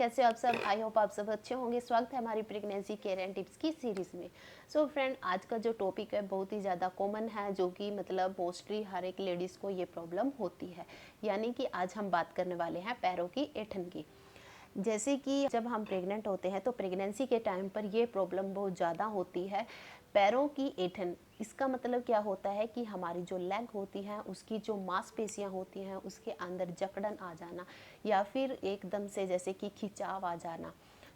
कैसे हो आप सब? आई होप आप सब अच्छे होंगे। स्वागत है हमारी प्रेगनेंसी केयर एंड टिप्स की सीरीज़ में। सो फ्रेंड, आज का जो टॉपिक है बहुत ही ज़्यादा कॉमन है, जो कि मतलब मोस्टली हर एक लेडीज़ को ये प्रॉब्लम होती है। यानी कि आज हम बात करने वाले हैं पैरों की ऐंठन की। जैसे कि जब हम प्रेग्नेंट होते हैं तो प्रेगनेंसी के टाइम पर ये प्रॉब्लम बहुत ज़्यादा होती है, पैरों की ऐंठन। इसका मतलब क्या होता है कि हमारी जो लेग होती है उसकी जो मांसपेशियां होती हैं उसके अंदर जकड़न आ जाना, या फिर एकदम से जैसे कि खिंचाव आ जाना।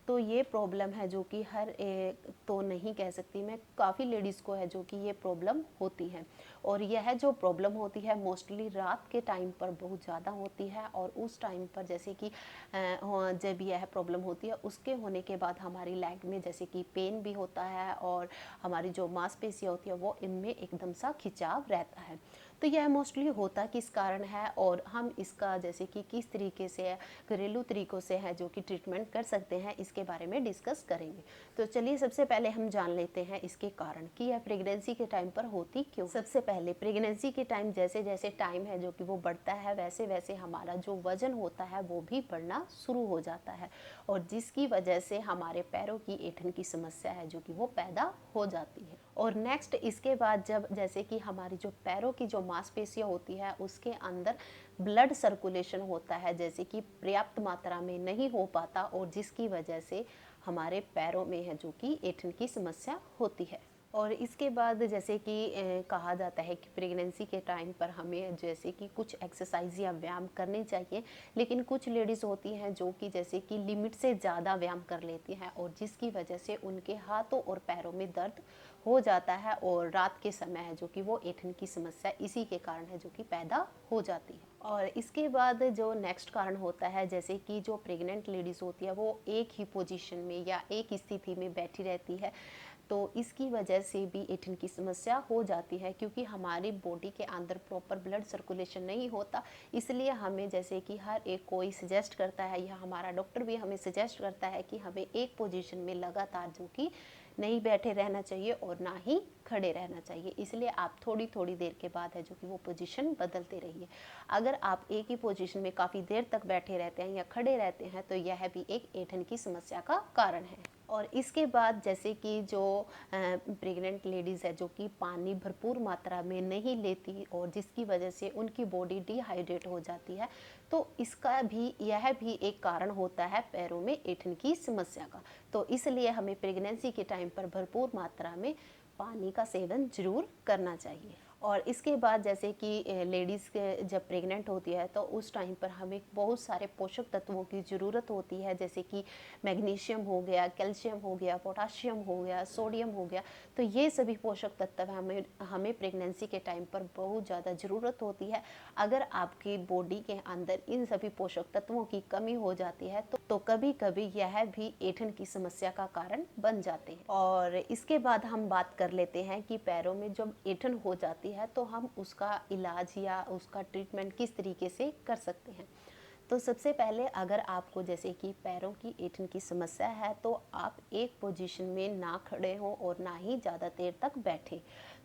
तो ये प्रॉब्लम है जो कि हर एक तो नहीं कह सकती मैं, काफ़ी लेडीज़ को है जो कि ये प्रॉब्लम होती है। और यह जो प्रॉब्लम होती है मोस्टली रात के टाइम पर बहुत ज़्यादा होती है, और उस टाइम पर जैसे कि जब यह प्रॉब्लम होती है उसके होने के बाद हमारी लेग में जैसे कि पेन भी होता है, और हमारी जो मांसपेशियाँ होती है वो इनमें एकदम सा खिंचाव रहता है। तो यह मोस्टली होता किस कारण है, और हम इसका जैसे कि किस तरीके से घरेलू तरीकों से है जो कि ट्रीटमेंट कर सकते हैं, इसके बारे में डिस्कस करेंगे। तो चलिए सबसे पहले हम जान लेते हैं इसके कारण कि यह प्रेगनेंसी के टाइम पर होती क्यों। सबसे पहले प्रेगनेंसी के टाइम जैसे जैसे टाइम है जो कि वो बढ़ता है, वैसे वैसे हमारा जो वजन होता है वो भी बढ़ना शुरू हो जाता है, और जिसकी वजह से हमारे पैरों की ऐंठन की समस्या है जो कि वो पैदा हो जाती है। और नेक्स्ट इसके बाद जब जैसे कि हमारी जो पैरों की जो मांसपेशियां होती है उसके अंदर ब्लड सर्कुलेशन होता है जैसे कि पर्याप्त मात्रा में नहीं हो पाता, और जिसकी वजह से हमारे पैरों में है जो कि ऐंठन की समस्या होती है। और इसके बाद जैसे कि कहा जाता है कि प्रेगनेंसी के टाइम पर हमें जैसे कि कुछ एक्सरसाइज या व्यायाम करने चाहिए, लेकिन कुछ लेडीज़ होती हैं जो कि जैसे कि लिमिट से ज़्यादा व्यायाम कर लेती हैं, और जिसकी वजह से उनके हाथों और पैरों में दर्द हो जाता है, और रात के समय है जो कि वो ऐंठन की समस्या इसी के कारण है जो कि पैदा हो जाती है। और इसके बाद जो नेक्स्ट कारण होता है जैसे कि जो प्रेग्नेंट लेडीज़ होती है वो एक ही पोजीशन में या एक स्थिति में बैठी रहती है, तो इसकी वजह से भी ऐंठन की समस्या हो जाती है, क्योंकि हमारी बॉडी के अंदर प्रॉपर ब्लड सर्कुलेशन नहीं होता। इसलिए हमें जैसे कि हर एक कोई सजेस्ट करता है, या हमारा डॉक्टर भी हमें सजेस्ट करता है कि हमें एक पोजीशन में लगातार जो कि नहीं बैठे रहना चाहिए और ना ही खड़े रहना चाहिए। इसलिए आप थोड़ी थोड़ी देर के बाद है जो कि वो पोजीशन बदलते रहिए। अगर आप एक ही पोजीशन में काफ़ी देर तक बैठे रहते हैं या खड़े रहते हैं तो यह भी एक ऐंठन की समस्या का कारण है। और इसके बाद जैसे कि जो प्रेग्नेंट लेडीज़ है जो कि पानी भरपूर मात्रा में नहीं लेती, और जिसकी वजह से उनकी बॉडी डिहाइड्रेट हो जाती है, तो इसका भी यह भी एक कारण होता है पैरों में ऐंठन की समस्या का। तो इसलिए हमें प्रेगनेंसी के टाइम पर भरपूर मात्रा में पानी का सेवन जरूर करना चाहिए। और इसके बाद जैसे कि लेडीज़ जब प्रेग्नेंट होती है तो उस टाइम पर हमें बहुत सारे पोषक तत्वों की ज़रूरत होती है, जैसे कि मैग्नीशियम हो गया, कैल्शियम हो गया, पोटाशियम हो गया, सोडियम हो गया। तो ये सभी पोषक तत्व हमें हमें प्रेगनेंसी के टाइम पर बहुत ज़्यादा ज़रूरत होती है। अगर आपकी बॉडी के अंदर इन सभी पोषक तत्वों की कमी हो जाती है तो कभी कभी यह भी ऐंठन की समस्या का कारण बन जाते हैं। और इसके बाद हम बात कर लेते हैं कि पैरों में जब ऐंठन हो जाती है तो हम उसका इलाज या उसका ट्रीटमेंट किस तरीके से कर सकते हैं। तो सबसे पहले अगर आपको जैसे कि पैरों की ऐंठन की समस्या है तो आप एक पोजीशन में ना खड़े हों और ना ही ज़्यादा देर तक बैठें।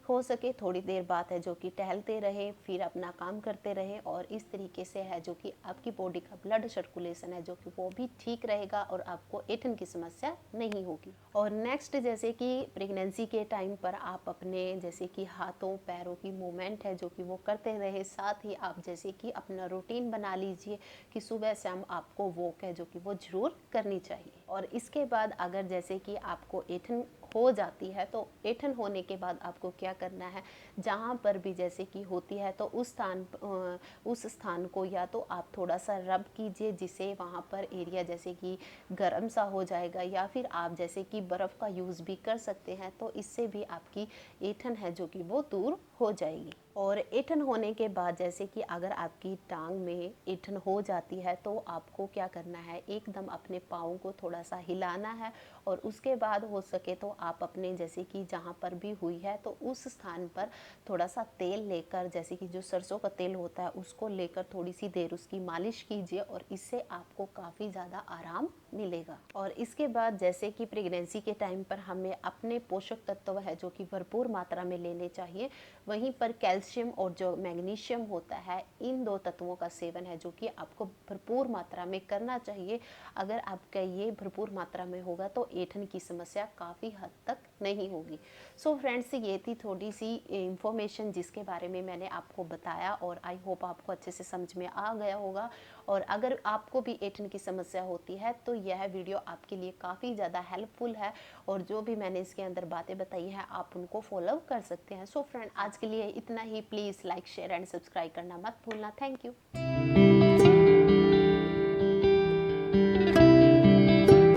हो सके थोड़ी देर बाद है जो कि टहलते रहें, फिर अपना काम करते रहें, और इस तरीके से है जो कि आपकी बॉडी का ब्लड सर्कुलेशन है जो कि वो भी ठीक रहेगा और आपको ऐंठन की समस्या नहीं होगी। और नेक्स्ट जैसे कि प्रेगनेंसी के टाइम पर आप अपने जैसे कि हाथों पैरों की मूवमेंट है जो कि वो करते रहे, साथ ही आप जैसे कि अपना रूटीन बना लीजिए कि सुबह शाम आपको वॉक है जो कि वो ज़रूर करनी चाहिए। और इसके बाद अगर जैसे कि आपको ऐंठन हो जाती है तो ऐंठन होने के बाद आपको क्या करना है, जहाँ पर भी जैसे कि होती है तो उस स्थान को या तो आप थोड़ा सा रब कीजिए, जिससे वहाँ पर एरिया जैसे कि गर्म सा हो जाएगा, या फिर आप जैसे कि बर्फ़ का यूज़ भी कर सकते हैं, तो इससे भी आपकी ऐंठन है जो कि वो दूर हो जाएगी। और ऐंठन होने के बाद जैसे कि अगर आपकी टांग में ऐंठन हो जाती है तो आपको क्या करना है, एकदम अपने पाँव को थोड़ा सा हिलाना है, और उसके बाद हो सके तो आप अपने जैसे कि जहाँ पर भी हुई है तो उस स्थान पर थोड़ा सा तेल लेकर, जैसे कि जो सरसों का तेल होता है उसको लेकर थोड़ी सी देर उसकी मालिश कीजिए, और इससे आपको काफ़ी ज़्यादा आराम मिलेगा। और इसके बाद जैसे कि प्रेगनेंसी के टाइम पर हमें अपने पोषक तत्व है जो कि भरपूर मात्रा में लेने चाहिए। वहीं पर कैल्शियम कैल्शियम और जो मैग्नीशियम होता है, इन 2 तत्वों का सेवन है जो कि आपको भरपूर मात्रा में करना चाहिए। अगर आपका ये भरपूर मात्रा में होगा तो ऐंठन की समस्या काफ़ी हद तक नहीं होगी। सो फ्रेंड्स, ये थी थोड़ी सी इंफॉर्मेशन जिसके बारे में मैंने आपको बताया, और आई होप आपको अच्छे से समझ में आ गया होगा। और अगर आपको भी ऐंठन की समस्या होती है तो यह वीडियो आपके लिए काफ़ी ज़्यादा हेल्पफुल है, और जो भी मैंने इसके अंदर बातें बताई हैं आप उनको फॉलो कर सकते हैं। सो फ्रेंड, आज के लिए इतना ही। Please like, share and subscribe करना मत भूलना। Thank you.